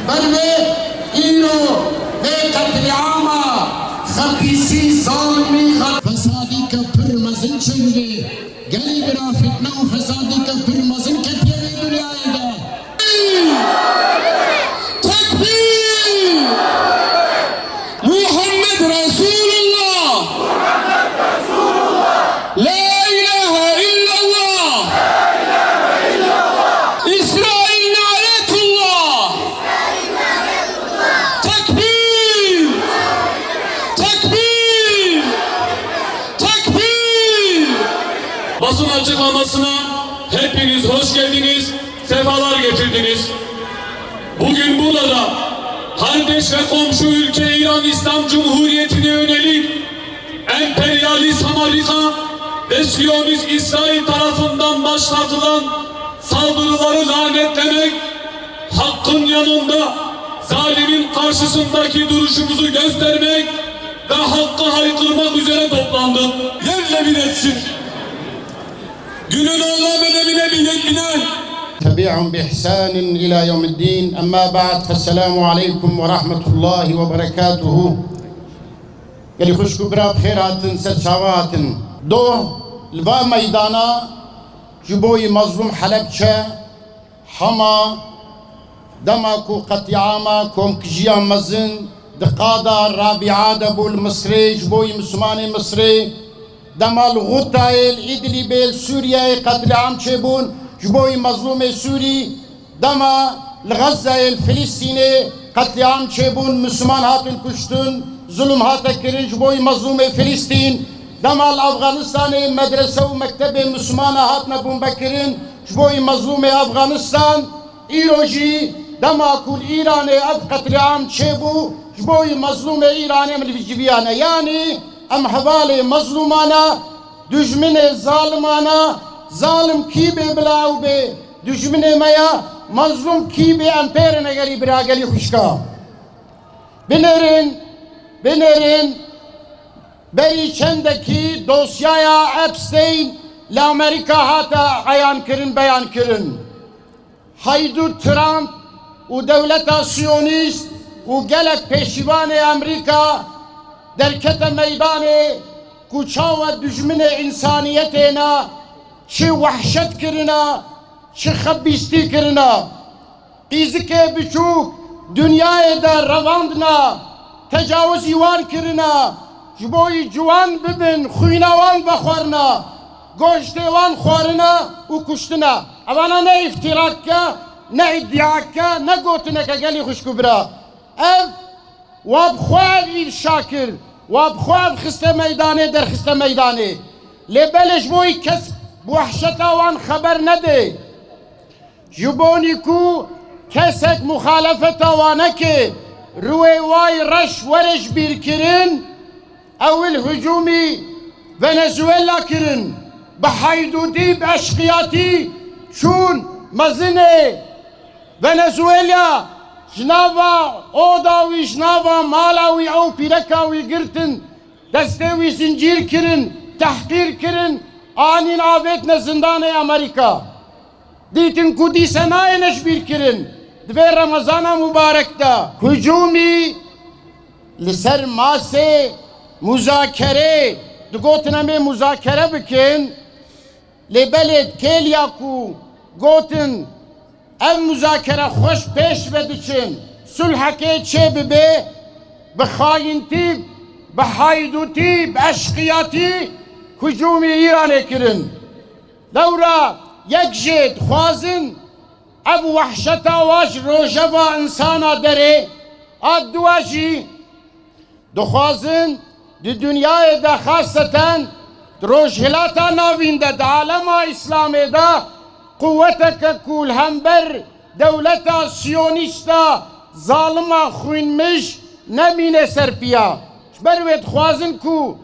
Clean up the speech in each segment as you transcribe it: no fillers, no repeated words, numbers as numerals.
بروي إيرو قتلعاما خبيسي ظالمي فسادي كبر مزن شنجي قلي برا فتنة وفسادي كبر مزن كتير دنيا إيدا تكبير محمد رسول الله لا إله إلا الله إسرائيل نعلة الله تكبير تكبير تكبير. Basın açıklamasına hepiniz hoş geldiniz, sefalar getirdiniz. Bugün burada kardeş ve komşu ülke İran İslam Cumhuriyeti'ne yönelik emperyalist Amerika ve Siyonist İsrail tarafından başlatılan saldırıları lanetlemek, hakkın yanında zalimin karşısındaki duruşumuzu göstermek ve hakkı haykırmak üzere toplandık. Yerle bir etsin. Günün anlam önemine binen تبعهم بإحسان إلى يوم الدين أما بعد فالسلام عليكم ورحمة الله وبركاته يلي خشكو برا بخيراتن سرچاواتن دو الوا ميدانا جبوي مظلوم حلبچه حما دماكو قطعاما كومكجيا مزن دقادا رابعا دبو المصري جبوي مسلماني مصري دمال غوتايل إدليبيل سوريا قتل عام چبون جبوي مظلوم سوري دما الغزة الفلسطيني قتل عام چبون مسلمان هاتن كشتن ظلم هاتا كرن جبوي مظلوم فلسطين دما الأفغانستان مدرسة ومكتب مسلمان هاتنا بون بكرن جبوي مظلوم أفغانستان إيروجي دما كل إيراني أف قتل عام چبو جبوي مظلوم إيراني من الجبيانة يعني ام حوالي مظلومانا دجمن ظالمانا ظالم کی به بلاو به دجمن میا مظلوم کی به امپیر نگری براگلی خوشکا بنرین بری چندکی دوسیایا اپستین لامریکا هاتا عیان کرن بیان کرن هایدو ترامپ و دولتا سیونیست و گلک پیشیوان امریکا درکت میدان کوچا و دشمن انسانیتنا چه وحشت کرنا چه خبیستی کرنا قیزک بچوک دنیای در رواندنا تجاوزی وان کرنا جبوی جوان ببن خوینوان بخورنا گوشتوان خورنا و کشتنا اوانا نه افتراک که نه ادعاک که نه گوتنه که گلی خوشکو برا اف واب خواب ایر شاکر واب خواب خسته میدانه در خسته میدانه لبلش بوی کس بوحشتا وان خبر نده جبونی کو کسک مخالفتا وانه که روی وای رش ورش بیر کرن اول هجومی ونزویلا کرن بحیدودی باشقیاتی چون مزنه ونزویلا جناوا اوداوی جناوا مالاوی او پیرکاوی گرتن دستوی زنجیر کرن تحقیر کرن آنین آویت نزندان امریکا دیتن کودی سنای نشبیر کرن دوی رمضان مبارک دا هجومی لسر ماسه مذاکره دگوتنا می مذاکره بکن لبلد کلیا کو گوتن ام مذاکره خوش پیش بدچن صلح که چه ببه بخاینتی بحایدوتی باشقیاتی هجوم ایران کرن لورا یک جد خوازن اب وحشتا واج روجوا انسانا داره اد دواجی دخوازن دی دنیای دا خاصتن روجهلاتا ناوینده دا عالم اسلامی دا قوتك كول همبر دولتا سيونيستا ظالما خوينمش نمين سربيا شبرويت خوازن كو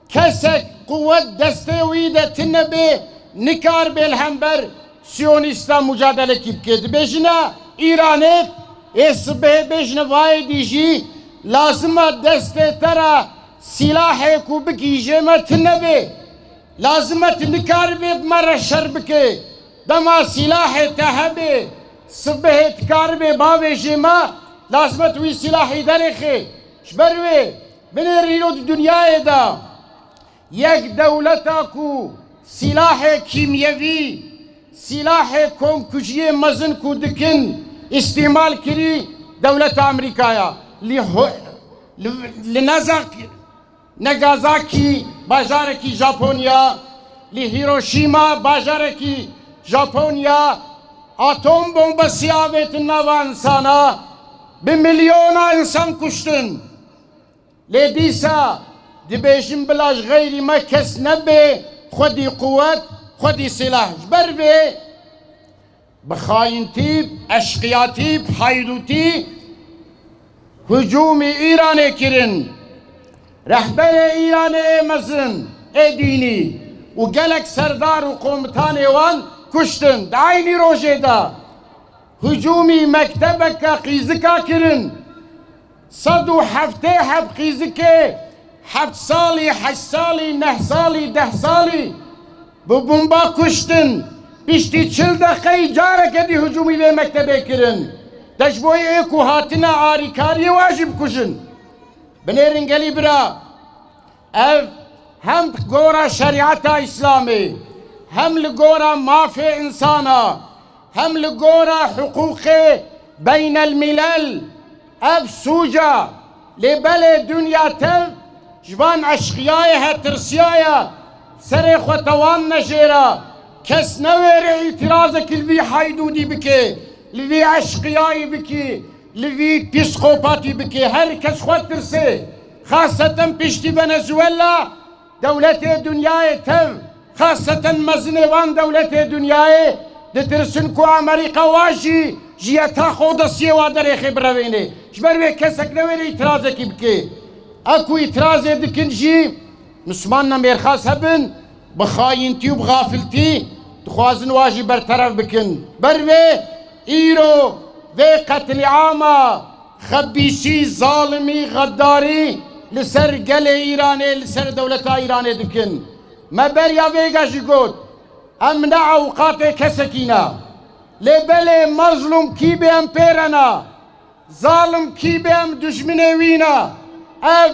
كسك قوة دستوي دا تنبي نكار بالهمبر سيونيستا مجادلة كيبكت بيجنا إيرانيت اسبه بيجنا واي ديجي لازم دسته ترى سلاحي كو بكيجي ما تنبي لازم تنكار بمرة شربكي دما سلاح تهبه صبح تکار به باوی جما لازمت وی سلاحی درخه شبروی بنێرینۆ دنیایەدا یەک دەولەتا کو سلاحێ کیمیەوی سلاحێ کۆمکوژیە مەزن کو دکن ئیستیمال کری دەولەتە ئەمریکایە لە نەگازاکی باژارێکی ژاپۆنیا لە هیرۆشیما باژارێکی ژاپۆنیا ئاتۆم بۆمبە سیاوێتن ناوە ئینسانە بملیۆنا ئینسان کوشتن لێ دیسا دبێژم بلاش غەیری مە کەس نەبێ خودی قووەت خودی سلاح بەر بێ بخاینتی ئەشقیاتی حایدوتی هجومی ئیرانێ کرن رەحبەرێ ئیرانێ ئێمەزن ئێ دینی و gelek serdar û komutanê wan kuştin di aynî rojê de hücumî mektebeka qîzika kirin 107 qîzikê 7 salî 8 salî 9 salî 10 salî bi bomba kuştin piştî 40 deqeyî careke dî hücumî vê mektebê kirin de ji bo yê ku hatine arîkariyê wa jî bikuşin binêrin gelî bira ev hem gora şeriata İslamî hem li gora mafê insana hem li gora hukukê beynel milal ev sûca lê belê dünya tev ji van eşqiyayê hetirsiyaya serê xwe tawan nejêra kes newêre îtirazekî li vî haydûdî bike li vî eşqiyayî bikî li vî pîskopatî bike her kes xwe tirsê xaseten piştî Venezuela devletê dünyayê tev xaseten mezinê van devletê dünyayê ditirsin ku Amerîka wa jî ji yeta xodesiyê wa derêxê birevêne ji ber vê kesek newêre îtirazekî bike eku îtirazê dikin jî Müslümanla mêrxas hebin bi xayintî û bi gafiltî dixwazin wa jî berteref bikin ber vê îro vê qetilîama xebîsî zalimî xeddarî li ser gelê Îranê li ser dewleta Îranê dikin me beriya vêga jî got em ne ewqatê kesekî ne lê belê mezlûm kîbê em pêrena zalim kîbê em duşminê wî ne ev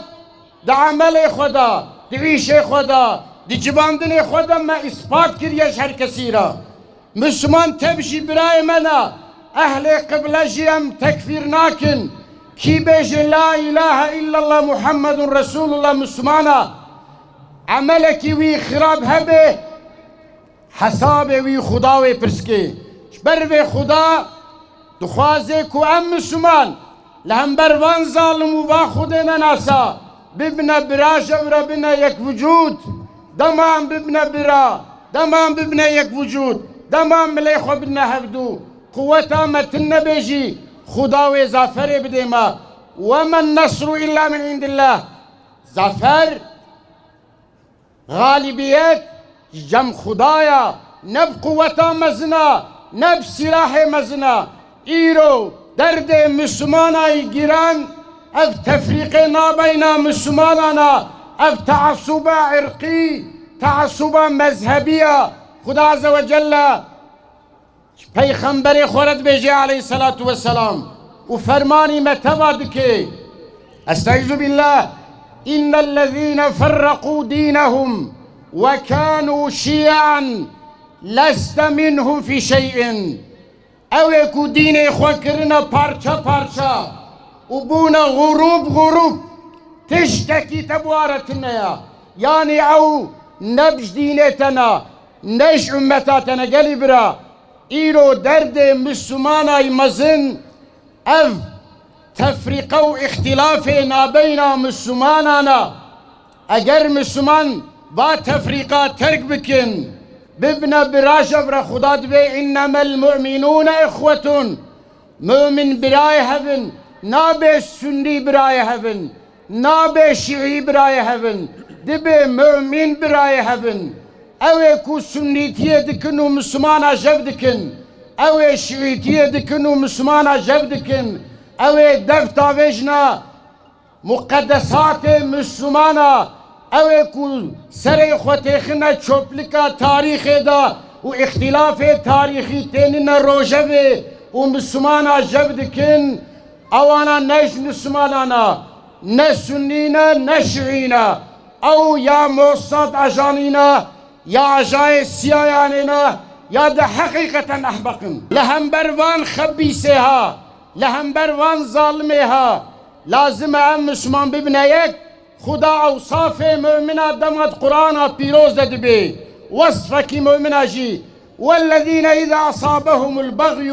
di emelê xwe de di îşê xwe de di civandinê xwe de me îspat kiriye ji her kesî re Müslüman tev jî birayê me ne ehlê qibile jî em tekfîr nakin کی بیجه لا اله الا الله محمد رسول الله مسلمانا عملکی وی خراب هبه حساب وی خدا وی پرسکی بر وی خدا دخوازه کو ام مسلمان لهم بروان ظالم و خودنا ناسا ببنا براج و ربنا یک وجود دمان ببنا برا دمان ببنا یک وجود دمان ملیخ و بنا هفدو قوتا متن بیجی خدا و زافر بده ما وما النصر إلا من عند الله زافر غالبیت جم خدایا نب قوتا مزنا نب سلاح مزنا ایرو درد مسلمانای گیران اف تفریق نابینا مسلمانانا اف تعصب عرقی تعصب مذهبیه خدا عز وجل پیغمبر خورد بیجه علیه الصلاة والسلام و فرمانی متوا دکه استعیذ بالله ان الذين فرقوا دينهم وكانوا شيعا لست منهم في شيء او يكو دين خوكرنا پارچا پارچا و بونا غروب تشتكي تبوارتنا يعني او نبج دينتنا نش امتاتنا قلبرا ایرو درد مسلمانای مزن اف تفریقه و اختلاف نابین مسلمانانا اگر مسلمان با تفریقه ترک بکن ببنا براجب را خدا دوی انما المؤمنون اخوتون مؤمن برای هفن نابه سنی برای هفن نابه شیعی برای هفن دبه مؤمن برای هفن اوه کو سنیتیه دکن و مسلمانا جب دکن اوه شیعیتیه دکن و مسلمانا جب دکن اوه دفتا وجنا مقدسات مسلمانا اوه کو سر خوتیخنا چوپلکا تاریخ دا و اختلاف تاریخی تیننا روجوه و مسلمانا جب دکن اوانا نش نسمالانا نه سنینا نه شیعینا او یا موساد اجانینا یا اجای سیایانینا یا ده حقیقتا احبقن لهم بروان خبیسها لهم بروان ظالمها لازم ام مسلمان ببنیک خدا اوصاف مؤمنه دمت قرآن پیروز دبی وصفك مؤمنه جی والذين اذا اصابهم البغي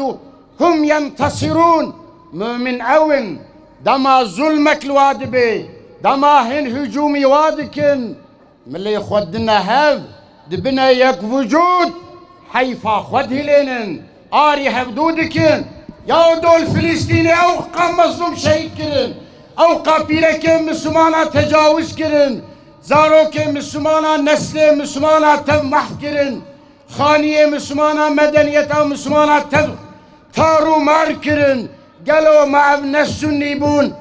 هم ينتصرون مؤمن اون دما ظلمك الوادبي دما هن هجومي وادكن ملي خدنا هاف دبنا يك وجود حيفا خد هلينن آري هفدودكن يا دول فلسطيني او قام مظلوم شهيد كرن او قابيلك مسلمانا تجاوز كرن زاروك مسلمانا نسل مسلمانا تمح كرن خانية مسلمانا مدنية مسلمانا تارو مار كرن قالوا مع ابن السنيبون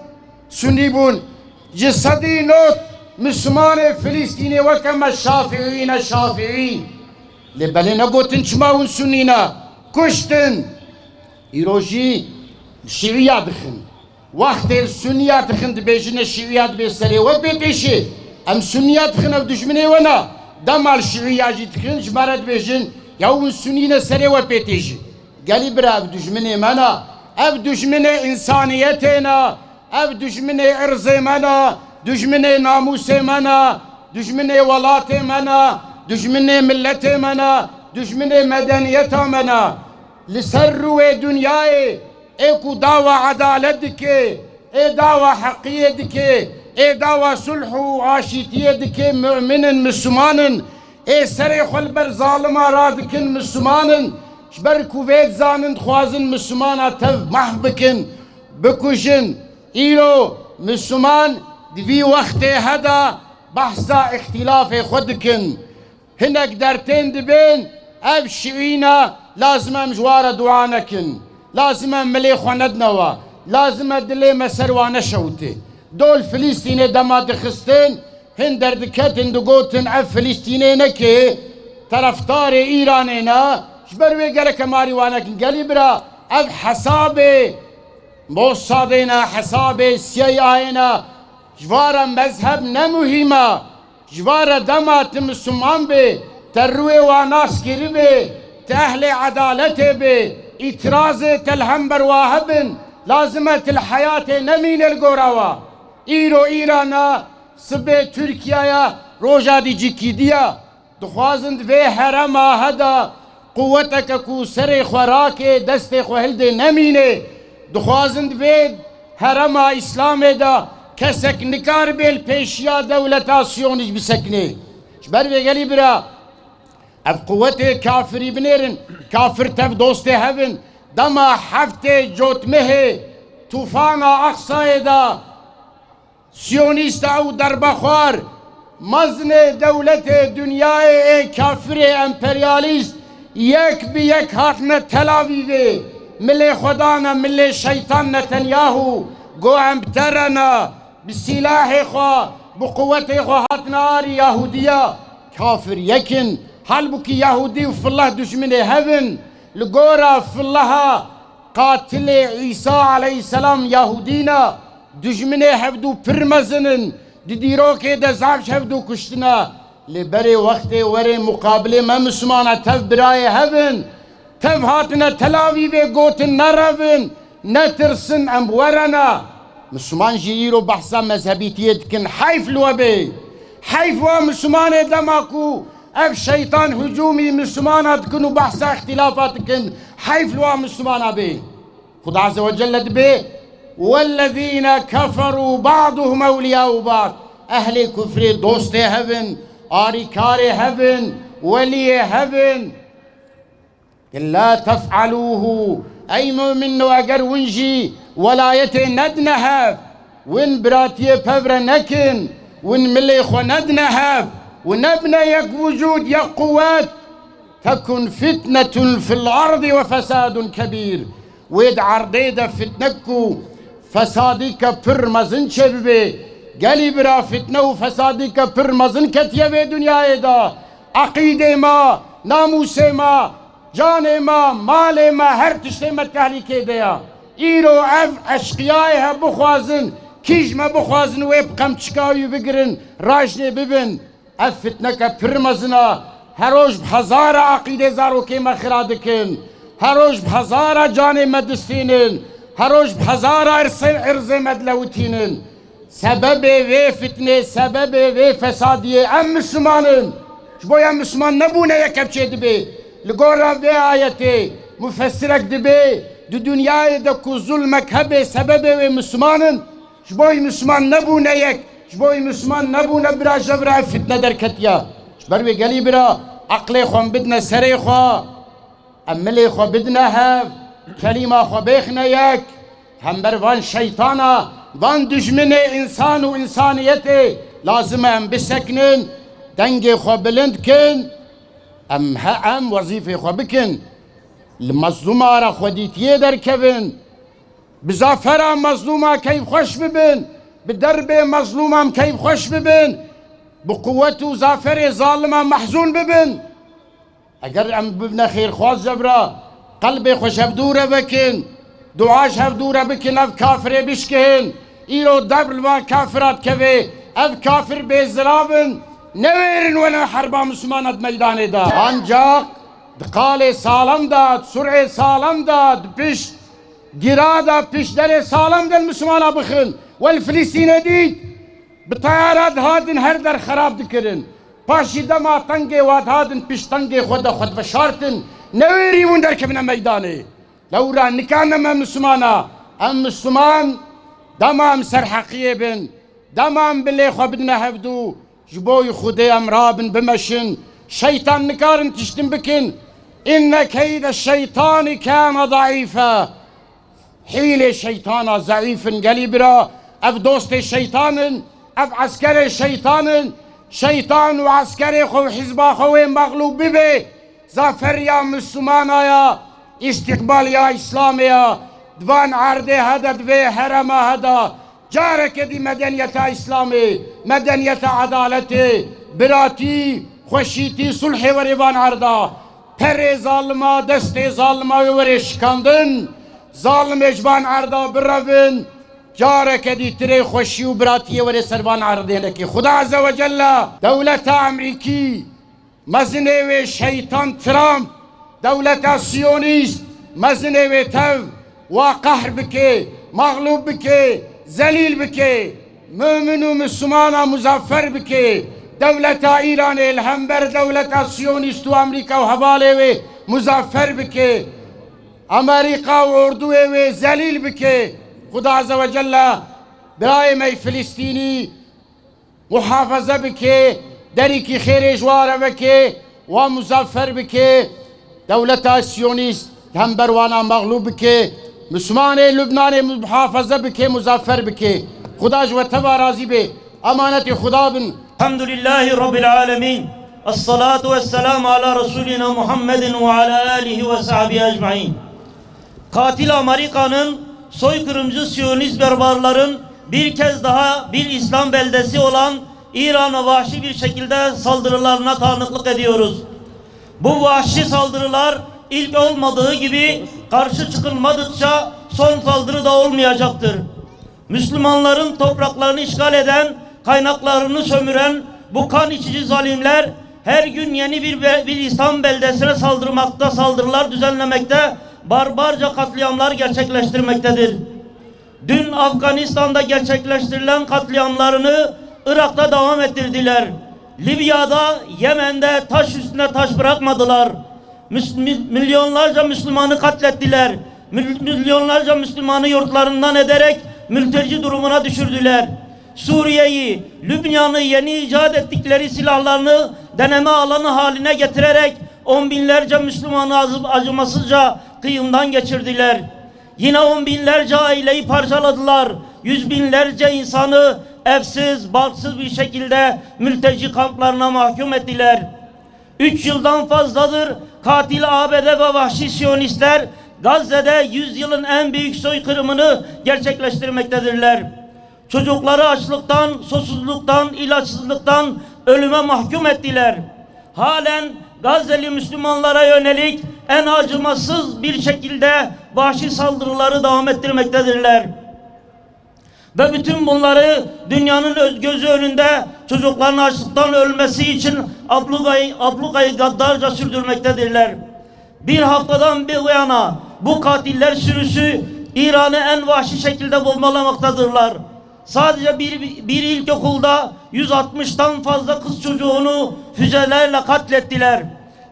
جسدي نوت مسلمان فلسطيني وكما الشافعي لبلنا قوتن شماون سنينا كشتن إيروجي الشيعيات دخن وقت السنيات دخن دبيجن الشيعيات بيسري وبيبيشي ام سنيات دخن بدجمني وانا دمال الشيعيات جي دخن جمارة دبيجن يوم سنينا سري وبيتيجي قالي برا بدجمني مانا اف دجمني انسانيتنا اف دجمني ارزي منا دجمني ناموسي منا دجمني ولاتي منا دجمني ملتي منا دجمني مدنيتا منا لسروي دنياي ايكو دعوة عدالتك اي دعوة حقيتك اي دعوة صلح وعاشيتيتك مؤمن مسلمان اي سريخ البر ظالما رادكن مسلمان شبر كوفيت زانن خوازن مسلمانا تف محبكن بكوشن ايرو مسلمان دفي وقت هدا بحثا اختلاف خودكن هناك درتين دبين اف شعينا لازم مجوار دوانكن لازم ملي خواندنوا لازم دلي مسروانا شوتي دول فلسطيني دما دخستين هن دردكتن دقوتن اف فلسطيني نكي طرفتار ايرانينا شبروي قالك ماري وانكن قالي برا اف حسابي موصادنا حسابي سياينا جوارا مذهب نمهمة جوارا دمات مسلمان بي تروي وناس كربي تأهلي عدالته بي إتراز تلهمبر واهبن لازمة الحياة نمين القراوة إيرو إيرانا سبي تركيا روجا دي جيكيديا دخوازند في هرما هدا قوتك كو سري خوراكي دستي خو هلدي نميني دخوازند في هرما إسلامي دا كسك نكار بيل بيشيا دولة سيونج بسكني شبر بيقالي برا اف قوتي كافري بنيرن كافر تف دوستي هفن دما حفتي جوت مهي توفانا اقصى دا سيونيست او دربخوار مزن دولة دنياي كافري امبرياليست يك بيك هاتنا تلاويفي ملي خدانا ملي شيطان نتنياهو قو امبترنا بالسلاح خوا بقوة خوا هاتنا آري يهودية كافر يكن halbuki Yahudi fıllah düşmeni hevin ligora fıllaha katili İsa aleyhisselam Yahudina düşmeni hevdu pirmezinin didiroke de zavş hevdu kuştina liberi vakti veri mukabili me Müslümana tev biraye hevin tev hatine telavi ve gotin nerevin netirsin emverena Müslüman jiyiro bahsa mezhebitiyetkin hayf lüvebi hayf ve Müslümane demaku اف شيطان هجومي مسلمانات كنوا بحث اختلافات كن حيف لوا مسلمانا بي خد عز وجل بي والذين كفروا بعضهم اولياء بعض اهل كفر دوستي هفن آريكاري هفن ولي هفن لا تفعلوه اي مؤمن واجر ونجي ولايتي ندنهف وين براتيه بفر نكن وين ملي خو ندنهف ونبنى يك وجود يك قوات تكن فتنة في الأرض وفساد كبير ويد عرديدة فتنكو فسادك برمزن شببي قالي برا فتنة وفسادك برمزن كتيبي دنيا دا عقيدة ما ناموس ما جان ما مال ما هر تشتي ما تهليكي ديا ایرو اف اشقیای ها بخوازن کیجمه بخوازن و بقم چکاوی بگرن راجنه ببین اف فتنه که پرمزنا هر روز هزار عقیده زارو که مخرا دکن هر روز هزار جان مدستینن هر روز هزار ارز مدلوتینن سبب و فتنه سبب و فسادیه ام مسلمانن شبوی ام مسلمان نبونه یکب چه دبی لگورا و آیتی مفسرک دبی دو دنیای دکو ظلمک هبه سبب و مسلمانن شبوی مسلمان نبونه یک شبوی مسلمان نبونه برا جبرا فتنه در کتیا شبروی گلی برا عقل خوان بدنا سری خواه املی خواه بدنا هف کلمه خواه بخنه یک هم بر وان شیطانا وان دشمن انسان و انسانیتی لازمه هم بسکنن دنگ خواه بلند کن ام وظیفه خواه بکن المظلومه را خودیتیه در کون بزافر مظلومه کیف خوش ببین بدرب مظلومه کیف خوش ببین بقوت و زافر ظالمه محزون ببین اگر ام ببنا خیر خواست جبرا قلب خوش هفدوره بکن دعاش هفدوره بکن اف کافره بشکهن ایرو دبل و کافرات کوه اف کافر بیزرابن نویرن ولا حربا مسلمانت میدانه دا انجاق دقال سالم داد سرع سالم داد پیش گرادا پیش در سالم دل مسلمانا بخن والفلسطین دید بطیارات هادن هر در خراب دکرن پاشی دما تنگی واد هادن پیش تنگی خود بشارتن نویری من در کبنا میدانه لورا نکانم مسلمانا ام مسلمان دمام سرحقیه بن دمام بلی خو بدنا هفدو جبوی خودی امرابن بمشن شیطان نکارن تشتم بکن إن كيد الشيطان كان ضعيفا حيل الشيطان ضعيف قليبرا أف دوست الشيطان أف عسكر الشيطان شيطان وعسكري خو حزبا خوي مغلوب ببي زافر يا مسلمانا يا استقبال يا إسلام يا دوان عرضه هذا دوي حرما هذا جارك دي مدنية إسلامي مدنية عدالتي براتي خوشيتي صلحي وريبان عرضه پر ظالما دست ظالما ورشکاندن ظالم اجبان عرضا برون جاره کدی تری خوشی و براتی ور سربان عرضه نکی خدا عز و جل دولت امریکی مزنه و شیطان ترامپ دولت سیونیست مزنه و تو و قهر بکه مغلوب بکه ذلیل بکه مؤمن و مسلمان مظفر بکه دولت ایران الهم بر دولت سیونیست و امریکا و حواله و مظفر بکه امریکا و اردو و ذلیل بکه خدا عز و جل برای می فلسطینی محافظه بکه دری کی خیر جواره بکه و مظفر بکه دولت سیونیست هم بروانا مغلوب بکه مسلمان لبنان محافظه بکه مظفر بکه خدا جو تبا راضی به امانت خدا بن الحمد لله رب العالمين الصلاة والسلام على رسولنا محمد وعلى آله وصحبه أجمعين. Katil Amerika'nın soykırımcı Siyonist barbarların bir kez daha bir İslam beldesi olan İran'a vahşi bir şekilde saldırılarına tanıklık ediyoruz. Bu vahşi saldırılar ilk olmadığı gibi karşı çıkılmadıkça son saldırı da olmayacaktır. Müslümanların topraklarını işgal eden, kaynaklarını sömüren bu kan içici zalimler her gün yeni bir İslam beldesine saldırmakta, saldırılar düzenlemekte, barbarca katliamlar gerçekleştirmektedir. Dün Afganistan'da gerçekleştirilen katliamlarını Irak'ta devam ettirdiler. Libya'da, Yemen'de taş üstüne taş bırakmadılar. Milyonlarca Müslümanı katlettiler. Milyonlarca Müslümanı yurtlarından ederek mülteci durumuna düşürdüler. Suriye'yi, Lübnan'ı yeni icat ettikleri silahlarını deneme alanı haline getirerek on binlerce Müslümanı acımasızca kıyımdan geçirdiler. Yine on binlerce aileyi parçaladılar. Yüz binlerce insanı evsiz, barksız bir şekilde mülteci kamplarına mahkum ettiler. 3 yıldan fazladır katil ABD ve vahşi Siyonistler Gazze'de 100 yılın en büyük soykırımını gerçekleştirmektedirler. Çocukları açlıktan, susuzluktan, ilaçsızlıktan ölüme mahkum ettiler. Halen Gazze'li Müslümanlara yönelik en acımasız bir şekilde vahşi saldırıları devam ettirmektedirler. Ve bütün bunları dünyanın gözü önünde çocukların açlıktan ölmesi için ablukayı gaddarca sürdürmektedirler. Bir haftadan bir yana bu katiller sürüsü İran'ı en vahşi şekilde bombalamaktadır. Sadece bir ilkokulda 160'tan fazla kız çocuğunu füzelerle katlettiler.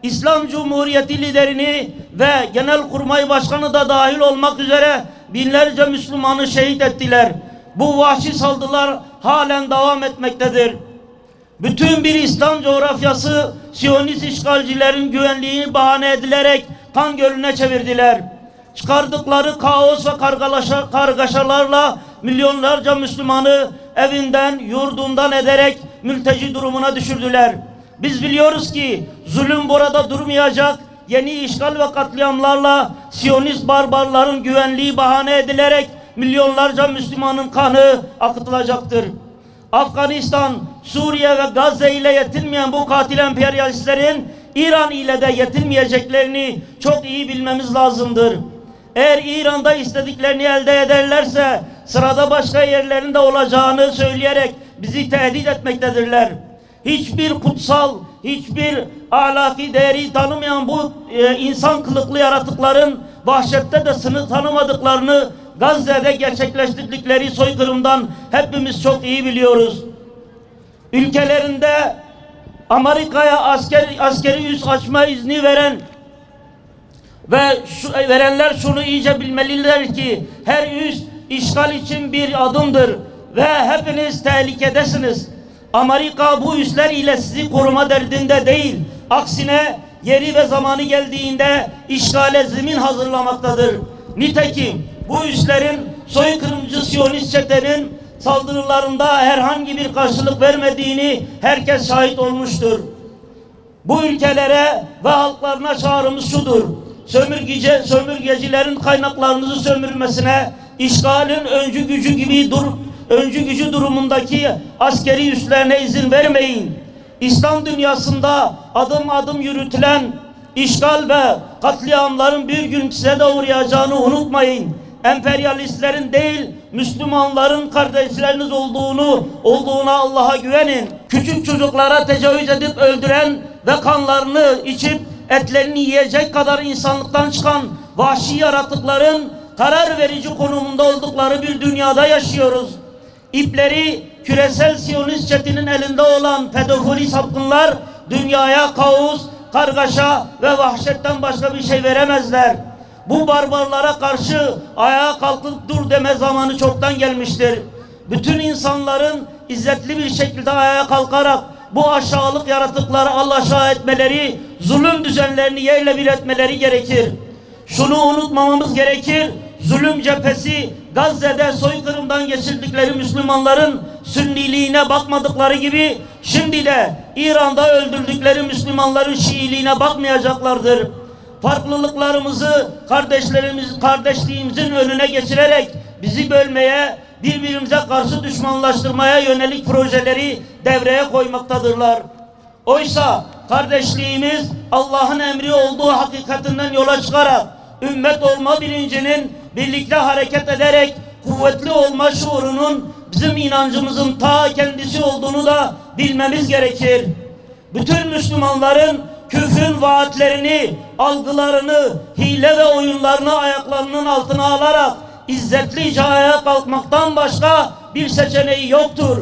İslam Cumhuriyeti liderini ve Genelkurmay Başkanı da dahil olmak üzere binlerce Müslümanı şehit ettiler. Bu vahşi saldırılar halen devam etmektedir. Bütün bir İslam coğrafyası Siyonist işgalcilerin güvenliğini bahane edilerek kan gölüne çevirdiler. Çıkardıkları kaos ve kargaşalarla milyonlarca Müslümanı evinden, yurdundan ederek mülteci durumuna düşürdüler. Biz biliyoruz ki zulüm burada durmayacak. Yeni işgal ve katliamlarla Siyonist barbarların güvenliği bahane edilerek milyonlarca Müslümanın kanı akıtılacaktır. Afganistan, Suriye ve Gazze ile yetinmeyen bu katil emperyalistlerin İran ile de yetinmeyeceklerini çok iyi bilmemiz lazımdır. Eğer İran'da istediklerini elde ederlerse sırada başka yerlerinde olacağını söyleyerek bizi tehdit etmektedirler. Hiçbir kutsal, hiçbir ahlaki değeri tanımayan bu insan kılıklı yaratıkların vahşette de sınır tanımadıklarını Gazze'de gerçekleştirdikleri soykırımdan hepimiz çok iyi biliyoruz. Ülkelerinde Amerika'ya askeri üs açma izni veren ve verenler şunu iyice bilmeliler ki her üs işgal için bir adımdır ve hepiniz tehlikedesiniz. Amerika bu üsler ile sizi koruma derdinde değil, aksine yeri ve zamanı geldiğinde işgale zemin hazırlamaktadır. Nitekim bu üslerin soykırımcı Siyonist çetenin saldırılarında herhangi bir karşılık vermediğini herkes şahit olmuştur. Bu ülkelere ve halklarına çağrımız şudur: sömürgecilerin kaynaklarınızı sömürmesine, işgalin öncü gücü durumundaki askeri üslerine izin vermeyin. İslam dünyasında adım adım yürütülen işgal ve katliamların bir gün size de uğrayacağını unutmayın. Emperyalistlerin değil, Müslümanların kardeşleriniz olduğuna Allah'a güvenin. Küçük çocuklara tecavüz edip öldüren ve kanlarını içip etlerini yiyecek kadar insanlıktan çıkan vahşi yaratıkların karar verici konumunda oldukları bir dünyada yaşıyoruz. İpleri küresel Siyonist çetinin elinde olan pedofili sapkınlar dünyaya kaos, kargaşa ve vahşetten başka bir şey veremezler. Bu barbarlara karşı ayağa kalkıp dur deme zamanı çoktan gelmiştir. Bütün insanların izzetli bir şekilde ayağa kalkarak bu aşağılık yaratıkları alaşağı etmeleri, zulüm düzenlerini yerle bir etmeleri gerekir. Şunu unutmamamız gerekir: zulüm cephesi Gazze'de soykırımdan geçirdikleri Müslümanların Sünniliğine bakmadıkları gibi şimdi de İran'da öldürdükleri Müslümanların Şiiliğine bakmayacaklardır. Farklılıklarımızı kardeşliğimizin önüne geçirerek bizi bölmeye, birbirimize karşı düşmanlaştırmaya yönelik projeleri devreye koymaktadırlar. Oysa kardeşliğimiz Allah'ın emri olduğu hakikatinden yola çıkarak ümmet olma bilincinin birlikte hareket ederek kuvvetli olma şuurunun bizim inancımızın ta kendisi olduğunu da bilmemiz gerekir. Bütün Müslümanların küfrün vaatlerini, algılarını, hile ve oyunlarını ayaklarının altına alarak izzetlice ayağa kalkmaktan başka bir seçeneği yoktur.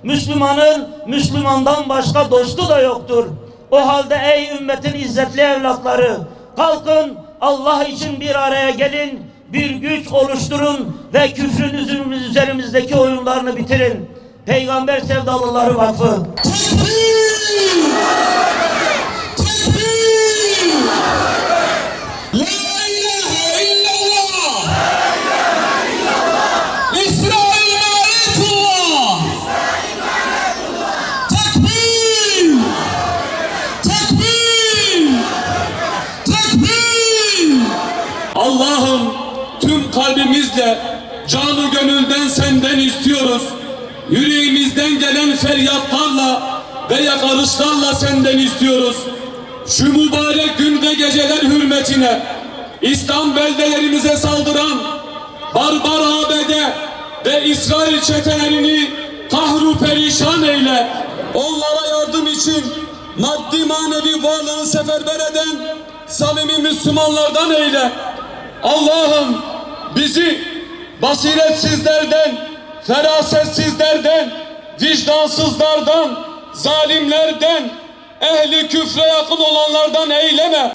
Müslümanın Müslümandan başka dostu da yoktur. O halde ey ümmetin izzetli evlatları, kalkın, Allah için bir araya gelin, bir güç oluşturun ve küfrün üzerimizdeki oyunlarını bitirin. Peygamber Sevdalıları Vakfı. Allah'ım, tüm kalbimizle, canı gönülden senden istiyoruz. Yüreğimizden gelen feryatlarla ve yakarışlarla senden istiyoruz. şu mübarek günde geceler hürmetine İslam beldelerimize saldıran barbar ABD ve İsrail çetelerini kahru perişan eyle. Onlara yardım için maddi manevi varlığını seferber eden samimi Müslümanlardan eyle. Allah'ım bizi basiretsizlerden, ferasetsizlerden, vicdansızlardan, zalimlerden, ehli küfre yakın olanlardan eyleme.